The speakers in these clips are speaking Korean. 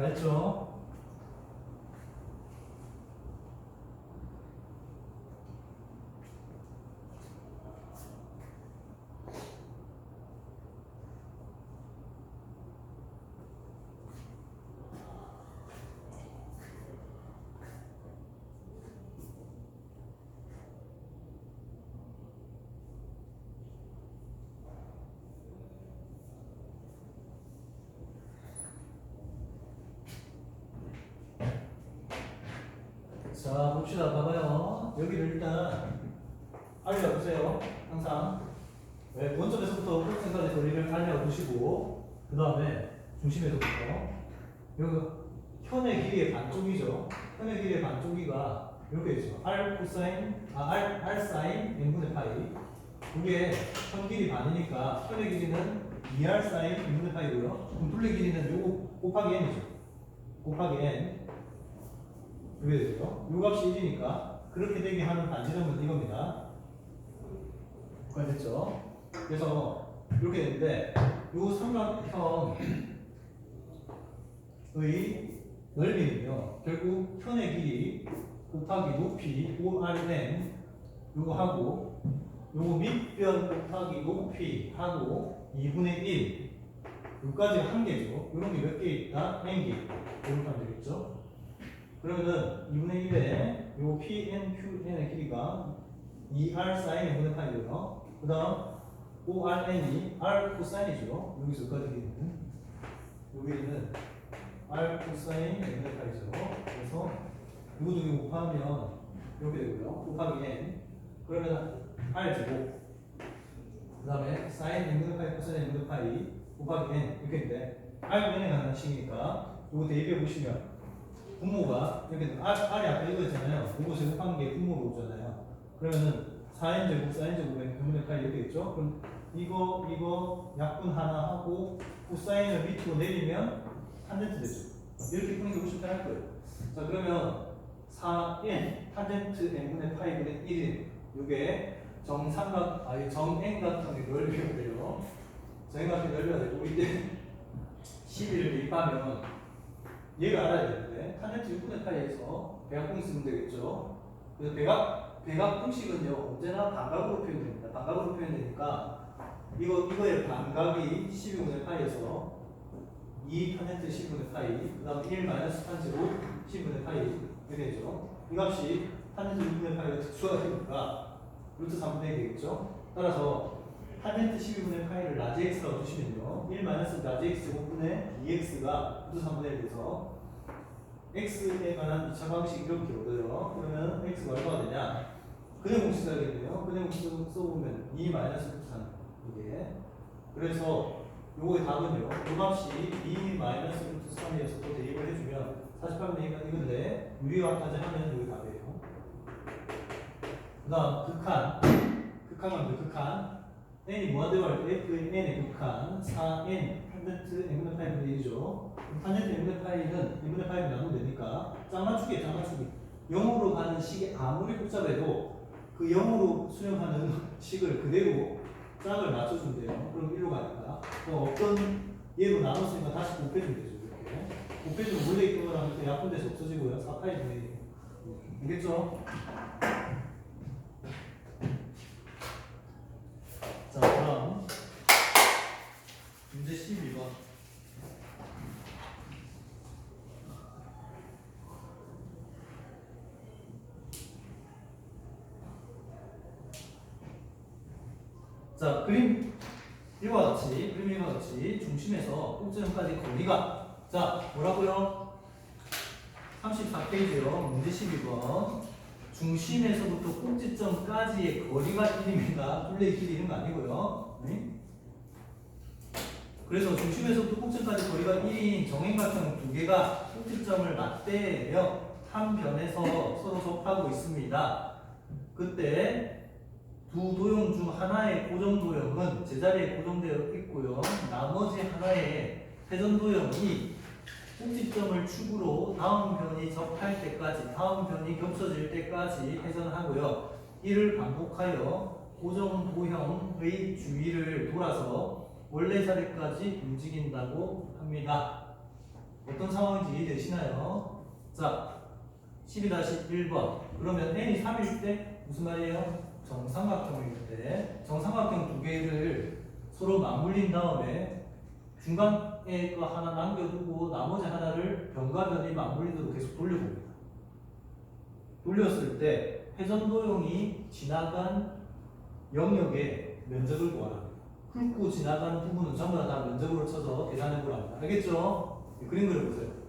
다 했죠? 자, 봅시다. 봐봐요. 여기를 일단 알려보세요. 항상. 네, 원점에서부터 꼭지까지 거리를 알려두시고, 그 다음에 중심에서부터. 여기 현의 길이의 반쪽이죠. 현의 길이의 반쪽이가 이렇게 있죠. R 코사인, R 사인 n분의 파이. 이게 현 길이 반이니까 현의 길이는 2R 사인 n분의 파이고요. 그럼 둘레 길이는 요거 곱하기 n이죠. 곱하기 n. 이게 되죠. 요 값이 1이니까 그렇게 되게 하는 반지름은 이겁니다. 됐죠? 그래서 이렇게 되는데 요 삼각형의 넓이는요 결국 현의 길이 곱하기 높이 5rn 요거 하고 요거 밑변 곱하기 높이 하고 2분의 1 요까지가 한 개죠. 요런 게 몇 개 있다? n개. 이렇게 하면 되겠죠? 그러면은 2분의 1에 요 PNQN의 길이가 2R 사인 n분의 파이고요. 그 다음 ORN이 R 코사인이죠. 여기서 여기까지 길이는 여기는 R 코사인 n분의 파이죠. 그래서 이거 두 개 곱하면 이렇게 되고요. 곱하기 n 그러면 R 제곱 그 다음에 사인 n분의 파이 코사인 n분의 파이 곱하기 n 이렇게 있는데 R n에 관한 식이니까 이거 대입해 보시면 분모가 이렇게 R이 아까 이거였잖아요. 이거 제곱한 게 분모로 오잖아요. 그러면은 4n 제곱, 4n 제곱의 n분의 파이 이렇게 있죠. 그럼 이거 약분 하나 하고 코사인을 밑으로 내리면 탄젠트 되죠. 이렇게 푸는 게 훨씬 편할 거예요. 자 그러면 4n 탄젠트 n분의 파이분의 1인 이게 정행각형의 넓이가 돼요. 정행각형의 넓이가 되고 이때 11을 대입하면 얘가 알아야 되는데 탄젠트 6분의 파이에서 대각공식 쓰면 되겠죠. 그래서 대각 공식은요 언제나 반각으로 표현됩니다. 반각으로 표현되니까 이거의 반각이 12분의 파이에서 2 탄젠트 10분의 파이 그 다음 1 마이너스 탄제로 10분의 파이 이렇게 되죠. 이 값이 탄젠트 6분의 파이가 특수가 되니까 루트 3분의 1 되겠죠. 따라서 탄젠트 12분의 파이를 라지 x라고 두시면요 1 마이너스 라지 x 제곱분의 2x가 루트 3분의 1 돼서 x에 관한 2차 방식 이렇게 얻어요. 그러면 x가 얼마가 되냐? 그냥 공식 써야겠네요. 그냥 공식 써보면 2 마이너스 루트 3 이게 그래서 요거의 답은요. 요 값이 2 마이너스 루트 3이어서 또 대입을 해주면 48분의 2가 이건데 유리화까지 하면 요게 답이에요. 그 다음 극한은 극한 n이 무한대로 f의 n의 극한 4n 탄젠트 n분의 파이분의 1이죠. 탄젠트 n분의 파이는 1분의 파이를 나누면 되니까 짝맞추기 0으로 가는 식이 아무리 복잡해도 그 0으로 수렴하는 식을 그대로 짝을 맞춰주면 돼요. 그럼 1로 가니까 어떤 얘로 나눴으니까 다시 곱해주면 되죠. 이렇게 곱해주면 원래 있던 거랑 이렇게 약분돼서 없어지고요. 4파이분의 1 알겠죠? 자, 다음 문제 12번. 자, 그림 이와 같이 중심에서 꼭지점까지 거리가 자, 뭐라고요? 34페이지요. 문제 12번. 중심에서부터 꼭지점까지의 거리가 1입니다. 둘레의 길이 이런 거 아니고요. 네? 그래서 중심에서부터 꼭지점까지 거리가 1인 정행각형 두 개가 꼭지점을 맞대며 한 변에서 서로 접하고 있습니다. 그때 두 도형 중 하나의 고정 도형은 제자리에 고정되어 있고요. 나머지 하나의 회전 도형이 꼭지점을 축으로 다음 변이 접할 때까지, 다음 변이 겹쳐질 때까지 회전하고요. 이를 반복하여 고정 도형의 주위를 돌아서 원래 자리까지 움직인다고 합니다. 어떤 상황인지 이해되시나요? 자, 12-1번. 그러면 n이 3일 때 무슨 말이에요? 정삼각형일 때 정삼각형 두 개를 서로 맞물린 다음에 중간에 거 하나 남겨두고 나머지 하나를 변과 변이 맞물리도록 계속 돌려봅니다. 돌렸을 때 회전도형이 지나간 영역의 면적을 구하랍니다. 훑고 지나간 부분은 전부 다 면적으로 쳐서 계산해 보랍니다. 알겠죠? 그림 그려보세요.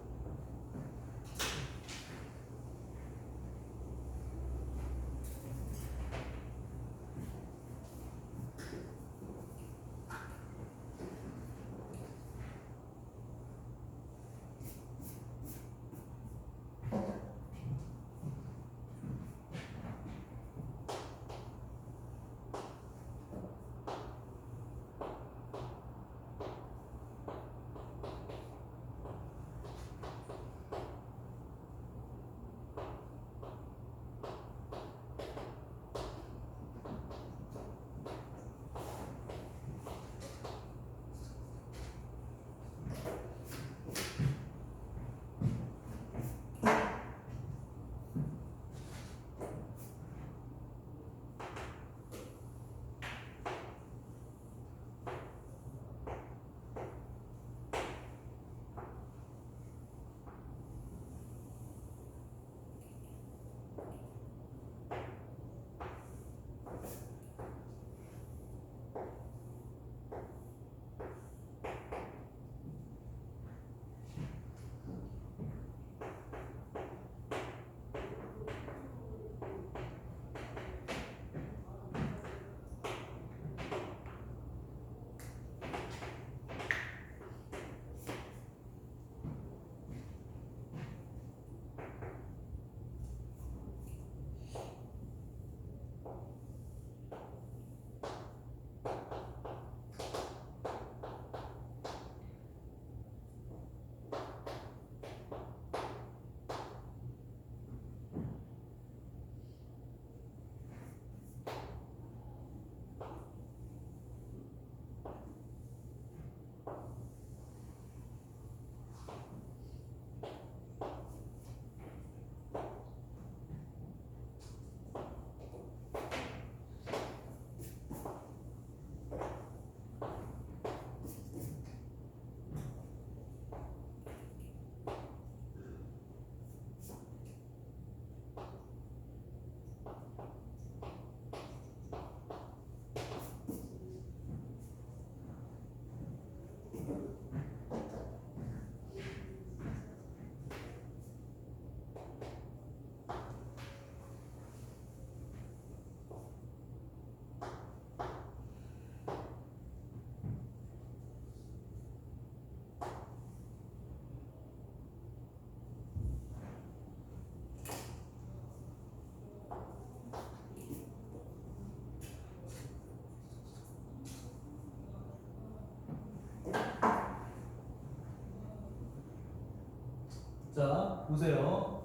자, 보세요.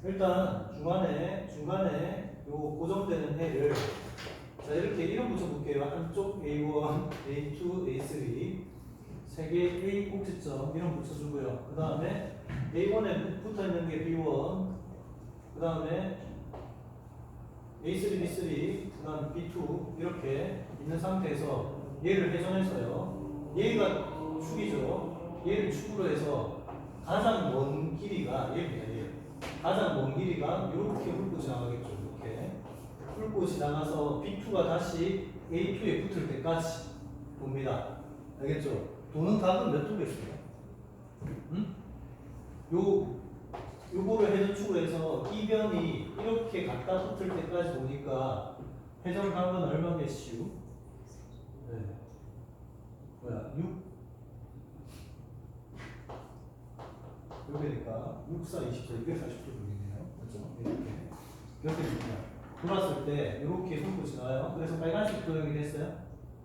일단 중간에 요 고정되는 해를 자 이렇게 이름 붙여볼게요. 한쪽 A1, A2, A3 세 개 A 꼭지점 이름 붙여주고요. 그 다음에 A1에 붙어있는 게 B1, 그 다음에 A3, B3, 그 다음에 B2 이렇게 있는 상태에서 얘를 회전해서요. 얘가 축이죠. 얘를 축으로 해서 가장 먼 길이가 얘입니다. 얘. 가장 먼 길이가 이렇게 훑고 지나가겠죠. 이렇게 훑고 지나가서 B2가 다시 A2에 붙을 때까지 봅니다. 알겠죠? 도는 각은 몇 도가 있어요? 응? 요거를 회전축으로 해서 이 변이 이렇게 갖다 붙을 때까지 보니까 회전 각은 얼마겠슈? 네. 뭐야? 6 여기니까 6, 4, 24, 240도 돌리네요. 그렇죠? 이렇게 됩니다. 돌았을 때 이렇게 훑고 지나요. 그래서 빨간색 도형이 됐어요.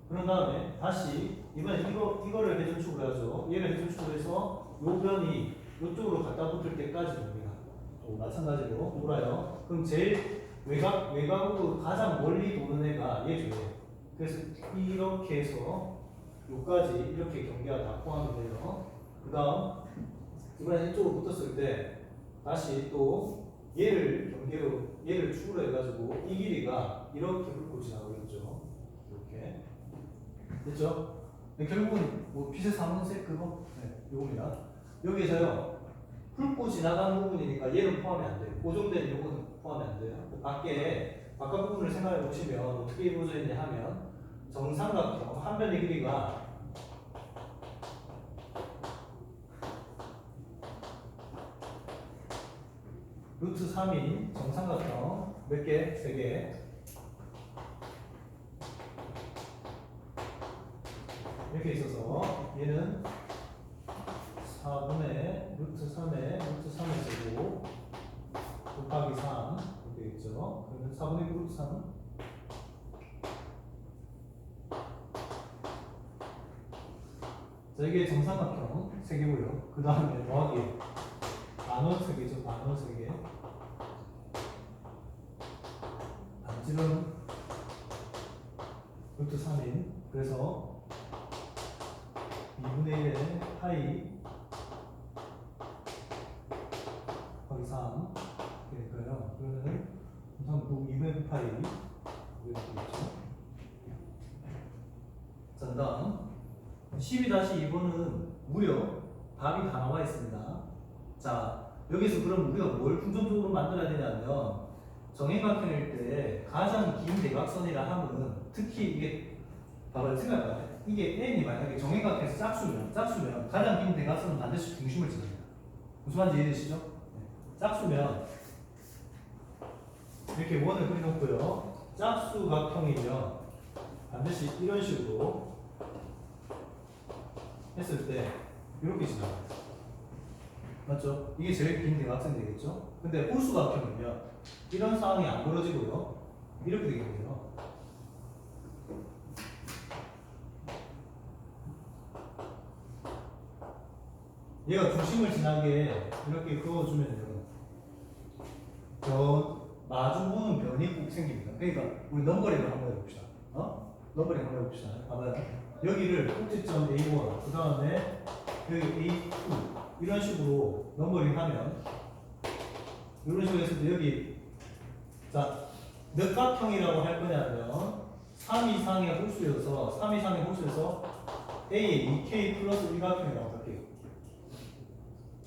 그런 다음에 다시 이번에 이거를 회전축으로 하죠. 얘를 회전축으로 해서 요 변이 이쪽으로 갖다 붙을 때까지 봅니다. 또 마찬가지로 돌아요. 그럼 제일 외곽으로 가장 멀리 도는 애가 얘죠. 그래서 이렇게 해서 요까지 이렇게 경계가 다 포함이 돼요. 그 다음 이번에 이쪽으로 붙었을 때 다시 또 얘를 경계로 얘를 축으로 해가지고 이 길이가 이렇게 훑고 지나가겠죠. 이렇게 됐죠? 결국은 뭐 빛의 삼원색 그거 이겁니다. 여기서요 훑고 지나간 부분이니까 얘는 포함이 안 돼요. 고정된 요거는 포함이 안 돼요. 바깥 부분을 생각해 보시면 어떻게 이루어져 있냐 하면 정삼각형 한 변의 길이가 루트 3인 정삼각형 몇 개? 3개 이렇게 있어서 얘는 4분의 루트 3의 루트 3의 제곱 곱하기 3 이렇게 되겠죠. 그러면 4분의 루트 3 자, 이게 정삼각형 3개고요. 그 다음에 더하기 나눠 3개죠. 나눠 3개 반지름 루트 3인 그래서 2분의 1의 파이 곱하기 3 이렇게 될까요? 그러면 우선 2분의 1 파이 이렇게 되겠죠. 자, 그 다음 12-2번은 무려 답이 다 나와 있습니다. 자, 여기서 그럼 우리가 뭘 긍정적으로 만들어야 되냐면 정행각형일 때 가장 긴 대각선이라 하면 특히 이게 봐봐요. 생각해봐요. 이게 n이 만약에 정행각형에서 짝수면 가장 긴 대각선은 반드시 중심을 지납니다. 무슨 말인지 이해되시죠? 짝수면 이렇게 원을 그려놓고요. 짝수각형이면 반드시 이런 식으로 했을 때 이렇게 지나가요. 맞죠? 이게 제일 긴 대각선이 되겠죠? 근데 홀수각형이면 이런 상황이 안 벌어지고요. 이렇게 되겠네요. 얘가 중심을 지나게 이렇게 그어주면요. 마주보는 변이 꼭 생깁니다. 그러니까 우리 넘버링을 한번 해봅시다. 넘버링 한번 해봅시다. 봐봐요. 여기를 꼭지점 A1, 그 다음에 여기 A2 이런 식으로 넘버링 하면 이런 식으로 했을 때 여기 자, 몇 각형이라고 할 거냐면 3 이상의 홀수여서 A의 2K 플러스 1각형이라고 할게요.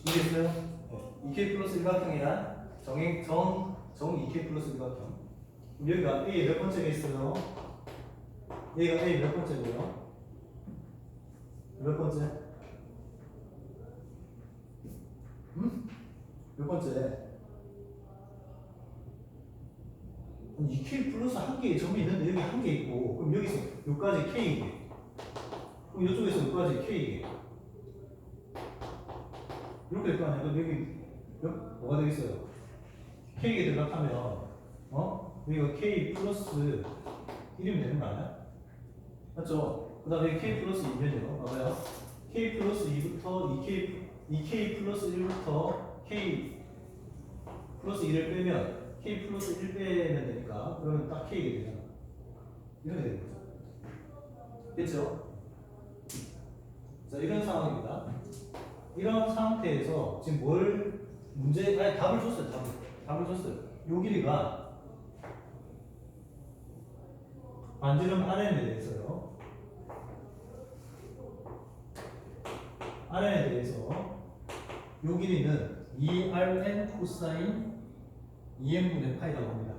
이해했어요? 네. 2K 플러스 1각형이란 정 2K 플러스 1각형. 여기가 A 몇 번째가 있어요? 얘가 A 몇 번째고요? 몇 번째? 몇 번째? 2K 플러스 한 개의 점이 있는데 여기 한 개 있고 그럼 여기서 여기까지 K개 그럼 이쪽에서 여기까지 K개 이렇게 될 거 아니야? 그럼 여기 뭐가 되겠어요? K개 들어가면 여기가 K 플러스 1이면 되는 거 아니야? 맞죠? 그 다음에 K 플러스 2면요. 봐봐요. K 플러스 2부터 2K 플러스 1부터 K 플러스 2를 빼면 K 플러스 1 빼면 되니까 그러면 딱 K가 되잖아. 이렇게 되는 거죠. 됐죠? 자, 이런 상황입니다. 이런 상태에서 지금 답을 줬어요. 답을 줬어요. 요 길이가 반지름 RN에 대해서요. RN에 대해서 요 길이는 2RN 코사인 2n분의 파이라고 합니다.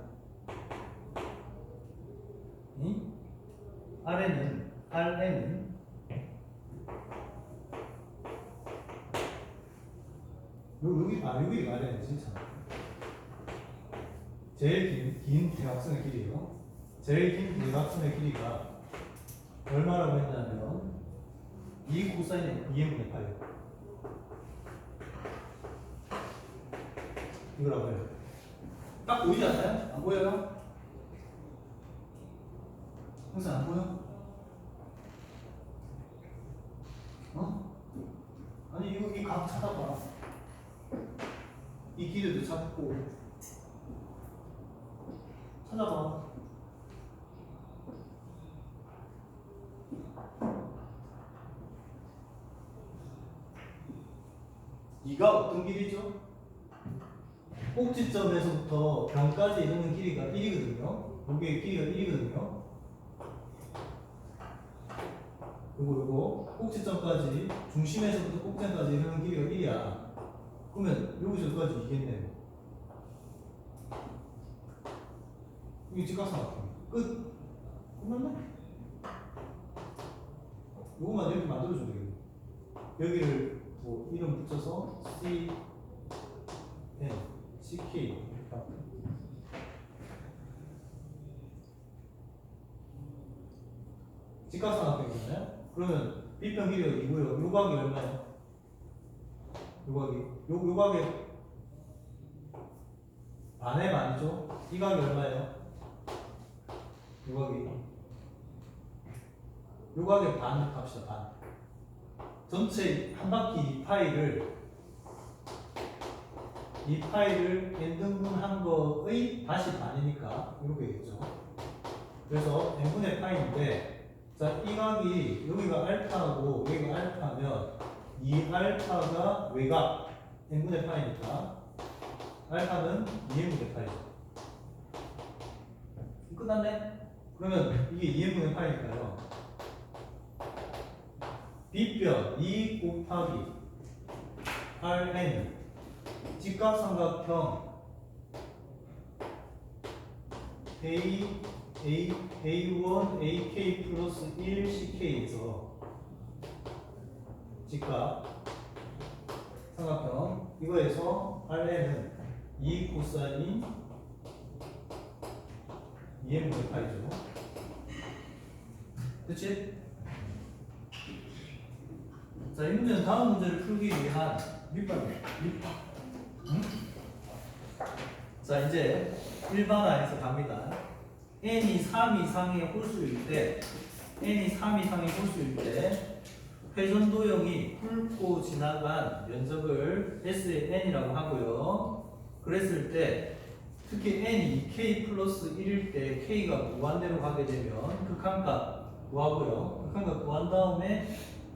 RN은 여기 RN이지 참. 제일 긴 대각선의 길이요. 제일 긴 대각선의 길이가 얼마라고 했냐면 2 코사인 2n분의 파이 이거라고 해요. 딱 보이지 않나요? 안 보여요? 항상 안 보여? 아니 이 각 찾아봐. 이 길이도 찾고 찾아봐. 2가 어떤 길이죠? 꼭지점에서부터 변까지 이르는 길이가 1이거든요. 여기의 길이가 1이거든요. 요거 꼭지점까지 중심에서부터 꼭지점까지 이르는 길이가 1이야. 그러면 여기서까지 2겠네. 이게 직각삼각형 끝. 끝났네? 요거만 이렇게 만들어주면 되겠네. 여기를 뭐 이름 붙여서 C, N, C, K 이렇게 하고. 직각삼각형이잖아요. 그러면 B평 길이가 2고요. 요 각이 얼마예요? 요 각이 요 각이 반의 반이죠. 이 각이 얼마예요? 요 각이 요 각의 반 합시다. 반. 전체 한 바퀴 이 파이를 n등분한 거의 다시 반이니까 이렇게 되겠죠. 그래서 n분의 파이인데, 자, 이 각이 여기가 알파고 여기가 알파면 이 알파가 외곽 n분의 파이니까 알파는 2n분의 파이죠. 끝났네? 그러면 이게 2n분의 파이니까요. B변 2 곱하기 Rn 직각삼각형 A1 AK 플러스 1 CK에서 직각삼각형 이거에서 Rn은 2 코사인 2n분의 파이죠. 그치? 자, 이 문제는 다음 문제를 풀기 위한 밑밥이에요. 밑밥. 응? 자, 이제 일반화해서 갑니다. n이 3 이상의 홀수일 때, 회전도형이 훑고 지나간 면적을 S의 n이라고 하고요. 그랬을 때, 특히 n이 k 플러스 1일 때 k가 무한대로 가게 되면 극한값 구하고요. 극한값 구한 다음에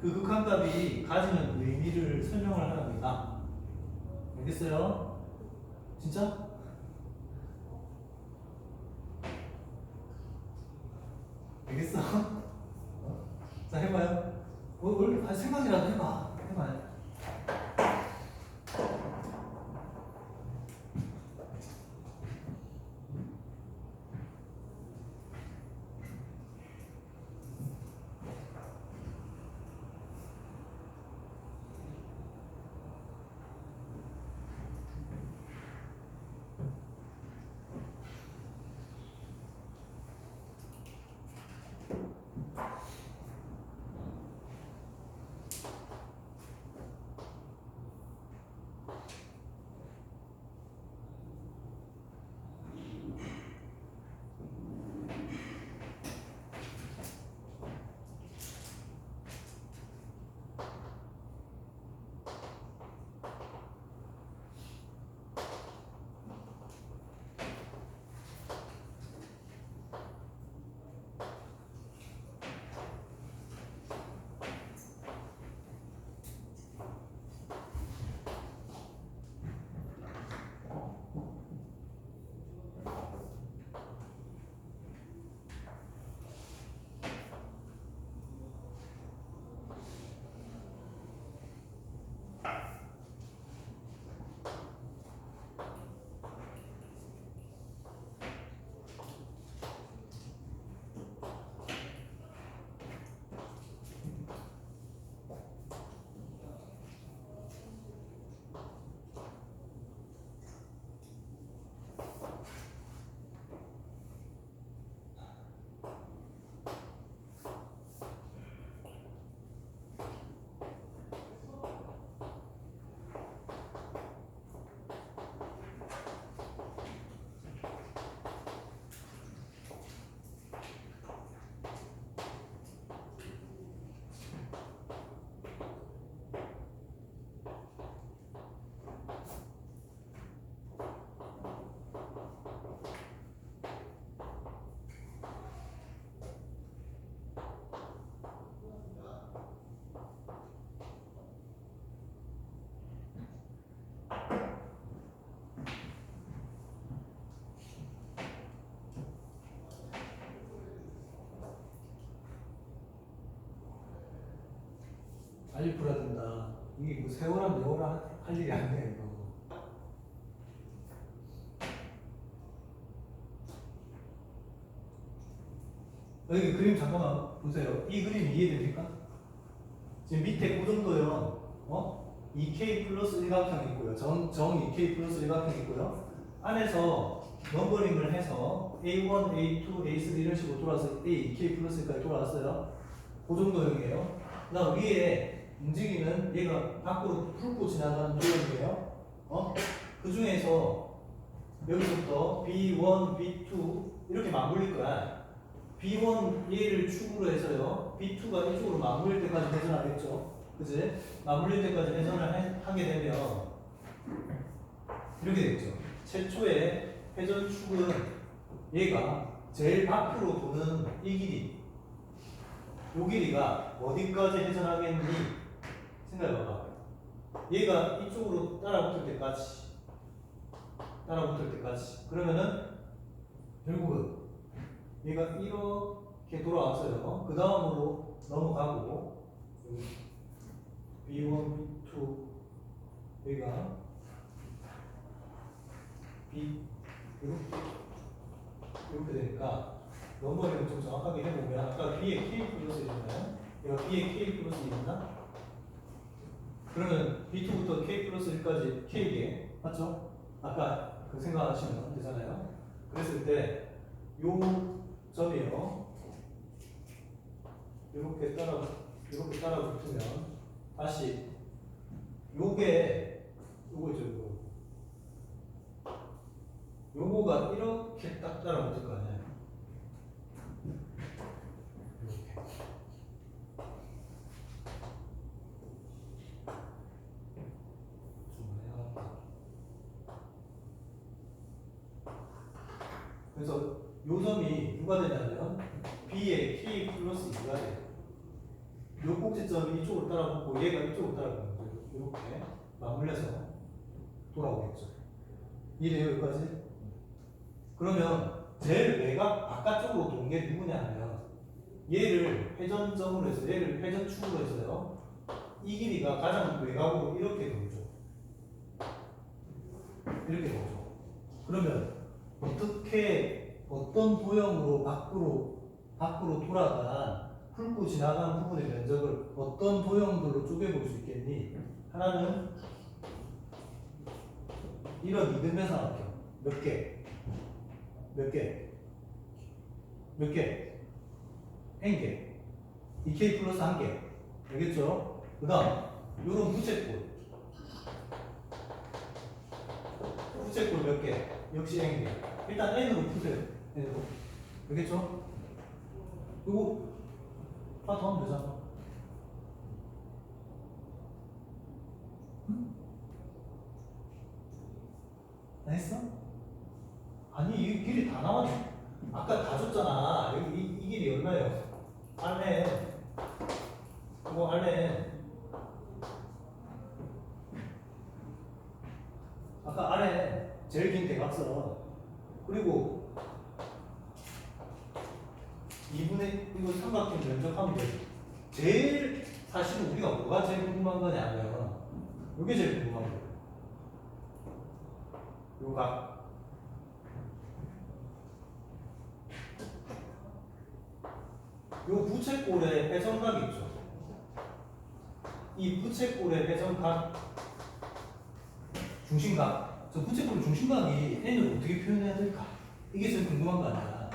그 극한값이 가지는 의미를 설명을 합니다. 알겠어요? 진짜? 알겠어? 자, 해봐요. 생각이라도 해봐. 해봐요. 빨리 풀어야 된다. 이게 뭐 세월한 네월한 할 일이 아니야 이거. 여기 그림 잠깐만 보세요. 이 그림 이해됩니까? 지금 밑에 고정도형 2K 플러스 일각형이 있고요. 정 2K 플러스 일각형이 있고요. 안에서 넘버링을 해서 A1, A2, A3 이런 식으로 돌아서 A2K 플러스까지 돌아왔어요. 고정도형이에요. 그 다음 위에 움직이는 얘가 밖으로 훑고 지나가는 도형이에요. 그 중에서 여기서부터 B1, B2 이렇게 맞물릴 거야. B1 얘를 축으로 해서요. B2가 이쪽으로 맞물릴 때까지 회전하겠죠. 그지? 맞물릴 때까지 회전을 하게 되면 이렇게 되겠죠. 최초의 회전축은 얘가 제일 밖으로 도는 이 길이. 요 길이가 어디까지 회전하겠니? 생각해봐봐. 얘가 이쪽으로 따라붙을 때까지. 그러면은 결국은 얘가 이렇게 돌아왔어요. 그 다음으로 넘어가고 B1, B2 여기가 B 이렇게 되니까 넘버링을 좀 정확하게 해보면 아까 B에 K 플러스였나요? 얘가 B에 K 플러스였나? 그러면 B2부터 K 플러스 1까지 K에 맞죠? 아까 그 생각하시면 되잖아요. 그랬을 때 요 점이요. 이렇게 따라 붙으면 다시 요거죠. 요거가 이렇게 딱 따라 붙을 거 아니에요. 이렇게. 그래서 요 점이 누가 되냐면 B의 K 플러스 2가 돼요. 요 꼭지점이 이쪽으로 따라붙고 얘가 이쪽으로 따라붙는 거예요. 이렇게 맞물려서 돌아오겠죠. 이래요 여기까지? 그러면 제일 외곽 바깥쪽으로 돈 게 누구냐 하면 얘를 회전점으로 해서 얘를 회전축으로 해서요. 이 길이가 가장 외곽으로 이렇게 돌죠. 그러면 어떤 도형으로 밖으로 돌아간 훑고 지나간 부분의 면적을 어떤 도형들로 쪼개볼 수 있겠니? 하나는 이런 이등변 삼각형 몇 개? n개 2k 플러스 1개 알겠죠? 그 다음 요런 부채꼴 몇 개? 역시 n개. 일단 n으로 푸세요. n으로. 알겠죠? 요거 하나 더 하면 되잖아. 응? 안 했어? 아니 이 길이 다 나왔네. 아까 다 줬잖아. 여기 이 길이 얼마예요? 알네. 이거 알네. 아까 아래 제일 긴 대각선 그리고 2분의 이거 삼각형 면적하면 돼. 제일 사실은 우리가 뭐가 제일 궁금한 거냐면 이게 제일 궁금한 거예요. 요 각. 요 부채꼴의 회전각 있죠. 이 부채꼴의 회전각 중심각. 저 부채꼴의 중심각이 n을 어떻게 표현해야 될까? 이게 제일 궁금한 거 아니야.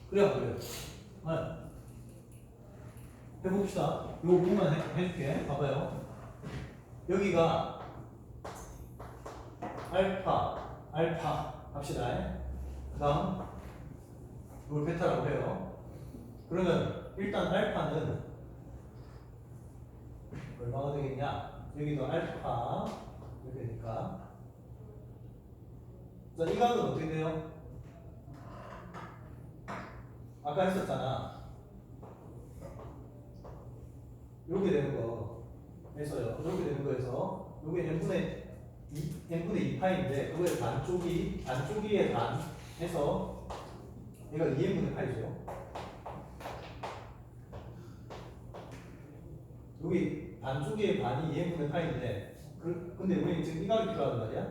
그래요. 네. 해봅시다. 요 부분만 해줄게. 봐봐요. 여기가 알파 합시다. 그 다음 이걸 베타라고 해요. 그러면 일단 알파는 얼마가 되겠냐? 여기도 알파 이렇게 되니까 자, 이 각은 어떻게 돼요? 아까 했었잖아. 이렇게 되는 거 해서요. 이렇게 되는 거에서 이게 n분의 2파인데 그거의 반쪽이의 반 해서 얘가 2n분의 파이죠. 여기 반쪽의 반이 2n분의 파인데 근데 우리 지금 이 각이 필요하단 말이야.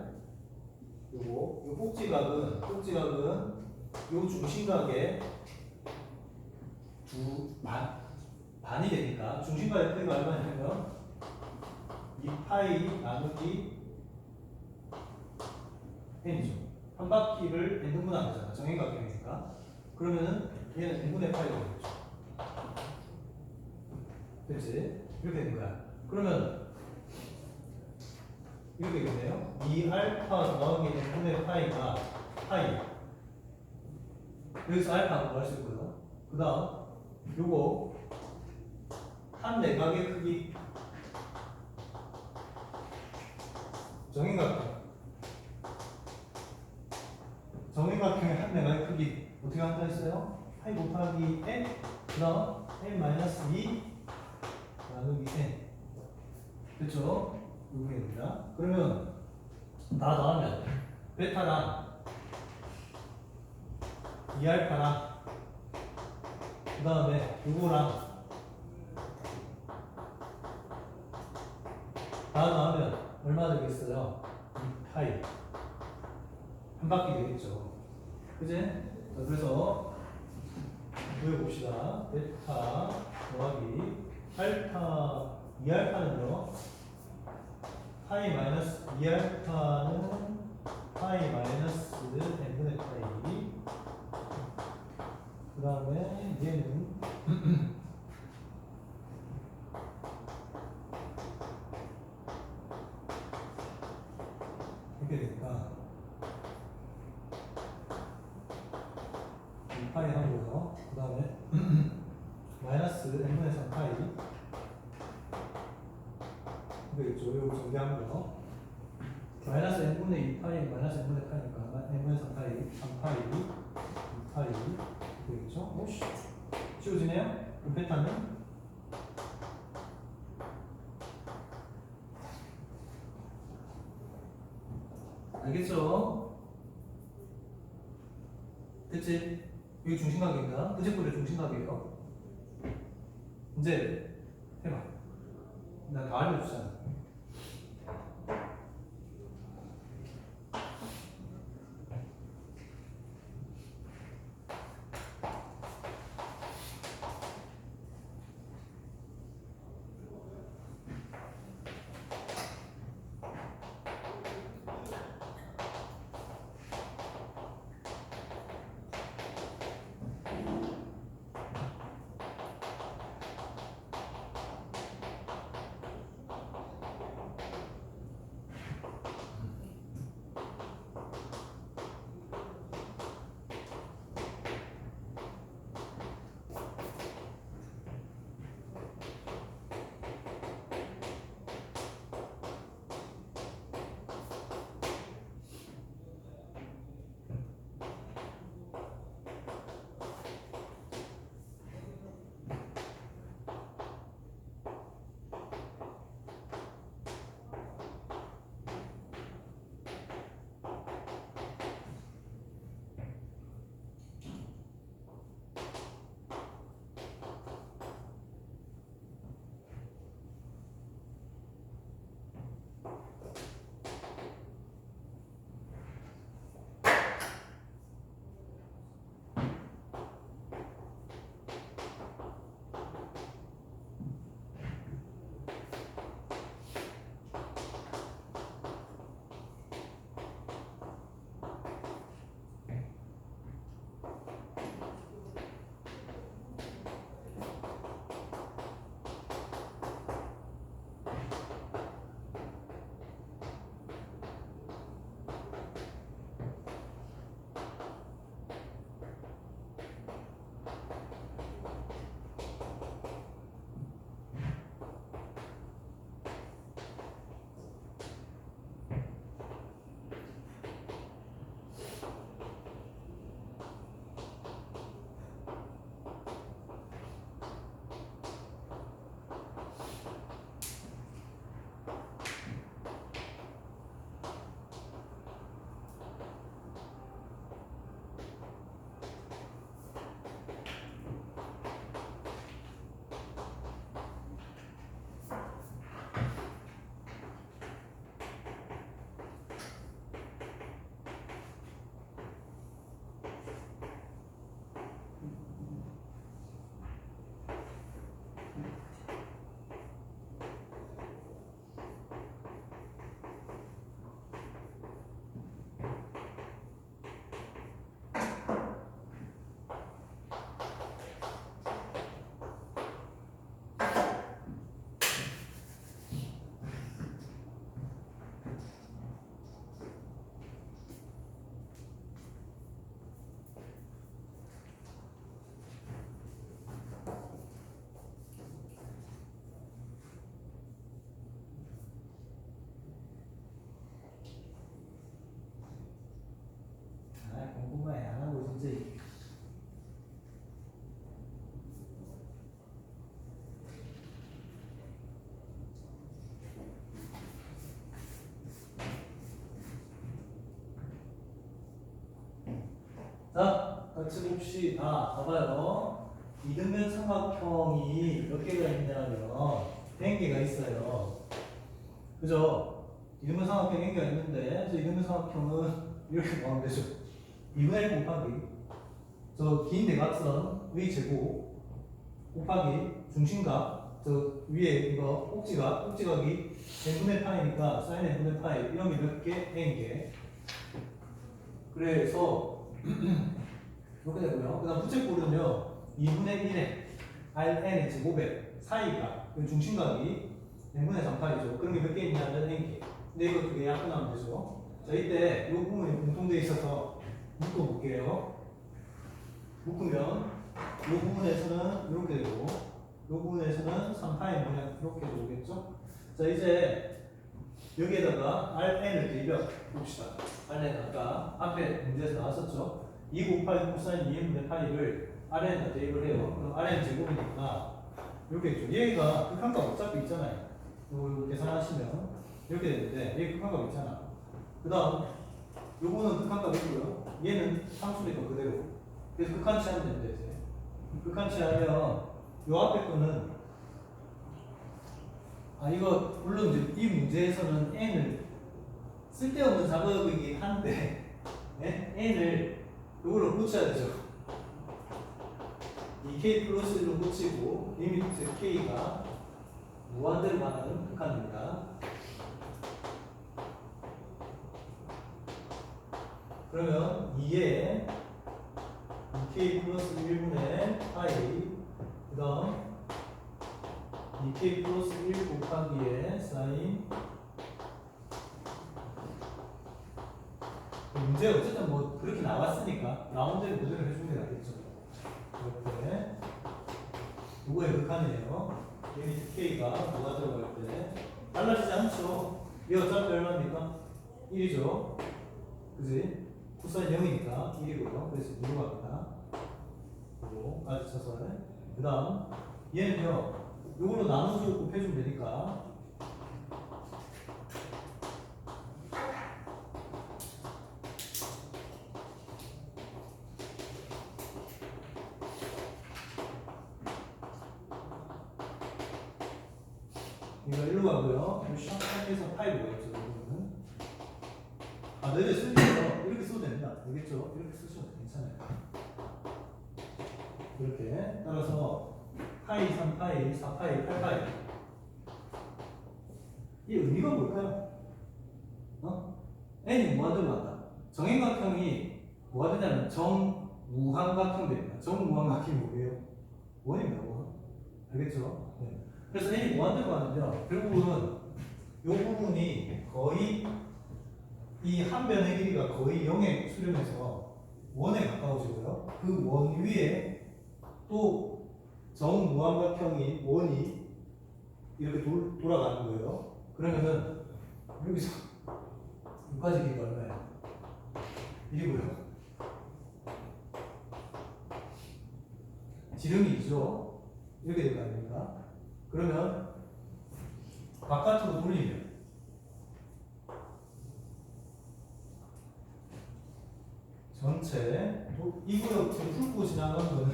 요 꼭지각은 요 중심각의 반이 되니까 중심각의 크기가 얼마냐면 2파이 나누기 n이죠. 한 바퀴를 n등분하면 되잖아. 정행각형이니까. 그러면은 얘는 n분의 파이가 되겠죠. 됐지? 이렇게 되는 거야. 그러면 이렇게 되겠네요. 2알파 더하기 n분의 파이가 파이. 여기서 알파가 구할 수 있고요. 그 다음 요거 한 내각의 크기 정행각형의 한 내각의 크기 어떻게 한다 했어요? 파이 곱하기 n 그 다음 n 마이너스 2 나누기 n 그렇죠? 이거입니다. 그러면 다 더하면 베타랑 2알파랑 그 다음에 요거랑 다 더하면 얼마 되겠어요? 2파이 한 바퀴 되겠죠. 그지? 자, 그래서 보여봅시다. 베타 더하기 알파 2알파는요 파이 마이너스 2알파는 파이 마이너스 n분의 파이 그 다음에 얘는 이렇게 되니까 2파이 하고요. 그 다음에 마이너스 n분의 3파이 되겠죠. 요거 정리하고요. 마이너스 n분의 2파이 마이너스 n분의 파이니까 n분의 3파이 3파이 2파이 되겠죠. 오씨 쉬워지네요. 그럼 베타는 알겠죠? 됐지? 여기 중심각입니다. 끝에꼴의 중심각이에요. 이제 해봐. 나 다 알려주잖아. 자, 같이 봅시다. 봐봐요. 이등변 삼각형이 몇 개가 있냐면 n 개가 있어요. 그죠? 이등변 삼각형 n 개가 있는데 저 이등변 삼각형은 이렇게 보면 되죠. 2분의 1 곱하기 저 긴 대각선의 제곱 곱하기 중심각 저 위에 이거 꼭지각이 n분의 파이니까 사인 n분의 파이 이런 게 몇 개? n개. 그래서 이렇게 되고요. 그 다음 부채꼴은요 2분의 1에 Rn 제곱에 사이가 중심각이 n분의 3파이죠. 그런 게 몇 개 있냐면 n개. 근데 이거 두 개 약분하면 되죠. 자 이때 이 부분이 공통되어 있어서 묶어볼게요. 묶으면 이 부분에서는 이렇게 되고 이 부분에서는 3파이 모양 이렇게 오겠죠. 자 이제 여기에다가 Rn을 대입해 봅시다. Rn 아까 앞에 문제에서 나왔었죠. 2 곱하기 코사인 2n분의 파이를 Rn에다 대입을 해요. 그럼 Rn 제곱이니까 이렇게 있죠. 얘가 극한값 어차피 있잖아요. 이거 계산하시면 이렇게 되는데 얘 극한값 있잖아. 그 다음 요거는 극한값이고요. 얘는 상수니까 그대로. 그래서 극한치하면 됩니다. 이제 극한치하면 요 앞에 거는 이거 물론 이제 이 문제에서는 n을 쓸데없는 작업이긴 한데 n을 이걸로 붙여야 되죠. 이 k 플러스 1로 붙이고 리미트 k가 무한대로 가는 극한입니다. 그러면 2에 2k 플러스 1분의 파이 그 다음 2k 플러스 1 곱하기에 사인 문제 어쨌든 뭐 그렇게 나왔으니까 나온 대로 그대로 해주는 게 낫겠죠. 이렇게 이거의 극한이에요. 리미트 k가 뭐가 들어갈 때 달라지지 않죠. 이 어차피 얼마입니까? 1이죠. 그지? 코사인 0이니까 1이고요. 그래서 2로 갑니다. 요거까지 쳐서 그 다음 얘는요 요걸로 나눠서 곱해주면 되니까 이거 1로 가고요. 샵에서 파이 뭐였죠? 이거는 너희들 쓸 때요 이렇게 써도 됩니다. 알겠죠? 이렇게 쓰셔도 괜찮아요. 이렇게 따라서 파이 3파이 4파이 8파이 이 의미가 뭘까요? n이 무한대로 간다. 정행각형이 뭐가 되냐면 정무한각형 됩니다. 정무한각형이 뭐예요? 원입니다. 원. 알겠죠? 네. 그래서 n이 무한대로 가는데요. 결국은 이 부분이 거의 이 한 변의 길이가 거의 0에 수렴해서 1에 가까워지고요. 그 원 위에 또 정무한각형이 원이 이렇게 돌아가는 거예요. 그러면은 여기서 여기까지 길이가 얼마예요? 1이고요. 지름이 2죠. 이렇게 될 거 아닙니까? 그러면 바깥으로 돌리면 전체 이 구역 지금 훑고 지나가는 거는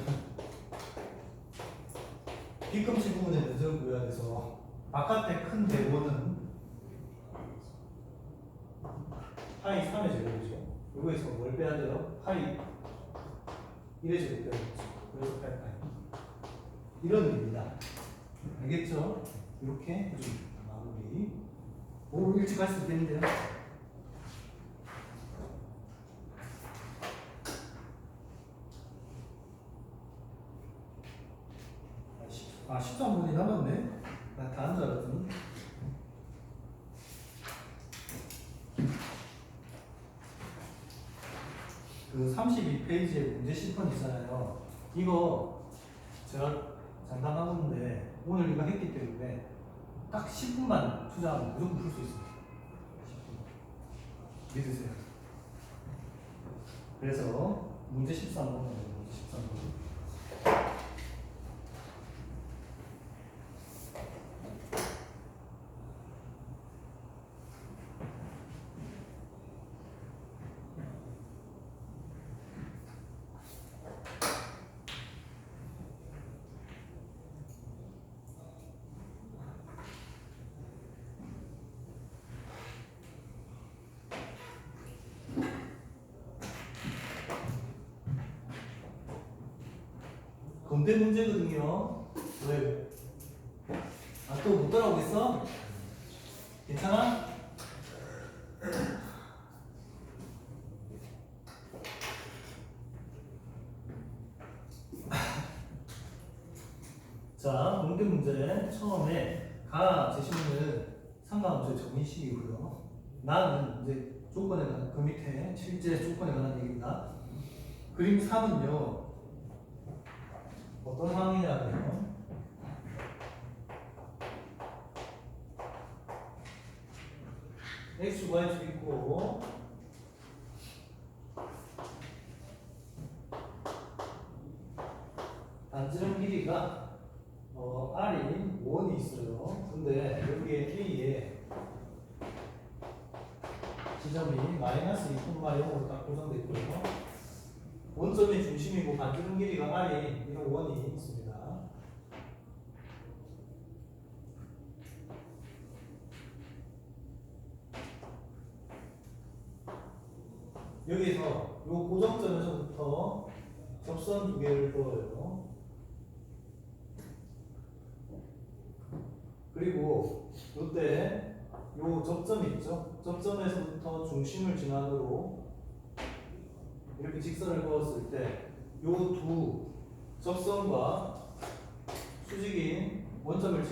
뒤꿈치 부분의 면적을 구해야 돼서 바깥에 큰 대본은 파이 3의 제곱이죠. 여기에서 뭘 빼야 돼요? 파이 1의 제곱 빼야겠죠. 그래서 8파이 이런 의미입니다. 알겠죠? 이렇게 해줍니다. 마무리. 오 일찍 할 수 있겠는데요? 아 13분이 남았네. 나 다 한 줄 알았더니. 그 32페이지에 문제 10번 있잖아요. 이거 제가 장담하고 있는데 오늘 이거 했기 때문에 딱 10분만 투자하면 무조건 풀 수 있습니다. 10분. 믿으세요. 그래서 문제 13번 문제 13번. 본대 문제거든요. 왜? 아, 또 못 따라오겠어? 괜찮아? 자, 본대 문제 처음에 가 제시문은 상관없이 정의식이고요. 나는 이제 조건에 관한 그 밑에 실제 조건에 관한 얘기입니다. 그림 3은요. 어떤 상황이냐면 x축 y축 있고 반지름 길이가 r이 1이 있어요. 근데 여기에 a에 지점이 마이너스 2,0으로 딱 고정되어 있고요. 원점이 중심이고 반지름 길이가 r이 이런 원이 있습니다. 여기서 요 고정점에서부터 접선 두 개를 그어요. 그리고 요때 요 접점이 있죠? 접점에서부터 중심을 지나도록 이렇게 직선을 그었을 때 요 두 접선과 수직인 원점을 지나